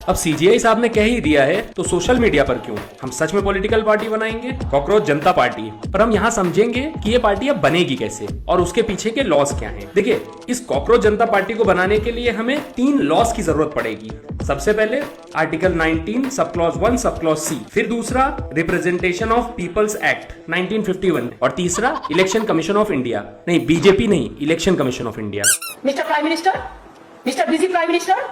अब सीजीआई साहब ने कह ही दिया है तो सोशल मीडिया पर क्यों, हम सच में पॉलिटिकल पार्टी बनाएंगे, कॉकरोच जनता पार्टी। पर हम यहाँ समझेंगे कि ये पार्टी अब बनेगी कैसे और उसके पीछे के लॉस क्या हैं। देखिए, इस कॉकरोच जनता पार्टी को बनाने के लिए हमें 3 लॉस की जरूरत पड़ेगी। सबसे पहले article 19 sub clause 1 sub clause C, फिर दूसरा रिप्रेजेंटेशन ऑफ पीपल्स एक्ट 1951 और तीसरा इलेक्शन कमीशन ऑफ इंडिया, नहीं बीजेपी नहीं, election commission of India. Mister prime minister, mister busy prime minister.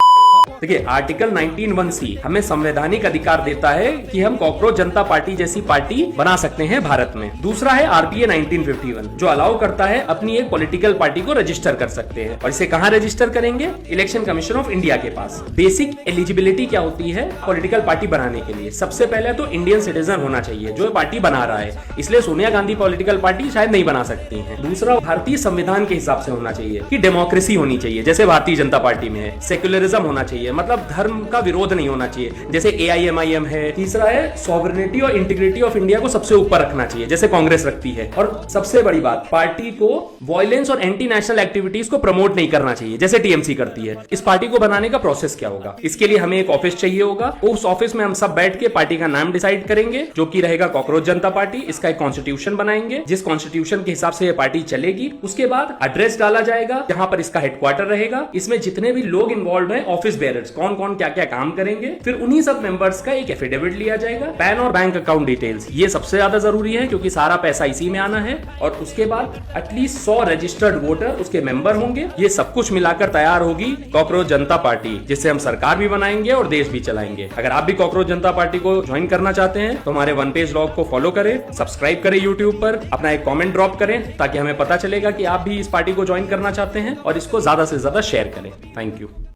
देखिए, आर्टिकल 19(1)(c) हमें संवैधानिक अधिकार देता है कि हम कॉकरोच जनता पार्टी जैसी पार्टी बना सकते हैं भारत में। दूसरा है आरपीए 1951 जो अलाउ करता है अपनी एक पॉलिटिकल पार्टी को रजिस्टर कर सकते हैं। और इसे कहां रजिस्टर करेंगे? इलेक्शन कमीशन ऑफ इंडिया के पास। बेसिक एलिजिबिलिटी क्या होती है पॉलिटिकल पार्टी बनाने के लिए? सबसे पहले तो इंडियन सिटीजन होना चाहिए जो पार्टी बना रहा है, इसलिए सोनिया गांधी पॉलिटिकल पार्टी शायद नहीं बना सकती है। दूसरा, भारतीय संविधान के हिसाब से होना चाहिए कि डेमोक्रेसी होनी चाहिए जैसे भारतीय जनता पार्टी में है। सेक्युलरिज्म होना चाहिए, मतलब धर्म का विरोध नहीं होना चाहिए जैसे AIMIM है। तीसरा है सॉवरेनिटी और इंटीग्रिटी ऑफ इंडिया को सबसे ऊपर रखना चाहिए जैसे कांग्रेस रखती है। और सबसे बड़ी बात, पार्टी को वायलेंस और एंटी नेशनल एक्टिविटीज को प्रमोट नहीं करना चाहिए जैसे TMC करती है। इस पार्टी को बनाने का प्रोसेस क्या होगा? इसके लिए हमें एक ऑफिस चाहिए होगा। उस ऑफिस में हम सब बैठ के पार्टी का नाम डिसाइड करेंगे जो कि रहेगा कॉकरोच जनता पार्टी। इसका एक कॉन्स्टिट्यूशन बनाएंगे जिस कॉन्स्टिट्यूशन के हिसाब से ये पार्टी चलेगी। उसके बाद एड्रेस डाला जाएगा जहां पर इसका हेडक्वार्टर रहेगा। इसमें जितने भी लोग इन्वॉल्व है, ऑफिस बेयरर्स, कौन कौन क्या क्या काम करेंगे, फिर उन्हीं सब मेंबर्स का एक एफिडेविट लिया जाएगा। पैन और बैंक अकाउंट डिटेल्स, ये सबसे ज्यादा जरूरी है क्योंकि सारा पैसा इसी में आना है। और उसके बाद एटलीस्ट 100 रजिस्टर्ड वोटर उसके मेंबर होंगे। ये सब कुछ मिलाकर तैयार होगी कॉकरोच जनता पार्टी, जिससे हम सरकार भी बनाएंगे और देश भी चलाएंगे। अगर आप भी कॉकरोच जनता पार्टी को ज्वाइन करना चाहते हैं तो हमारे वन पेज ब्लॉग को फॉलो करें, सब्सक्राइब करें यूट्यूब पर, अपना एक कॉमेंट ड्रॉप करें ताकि हमें पता चलेगा कि आप भी इस पार्टी को ज्वाइन करना चाहते हैं, और इसको ज्यादा से ज्यादा शेयर करें। Thank you.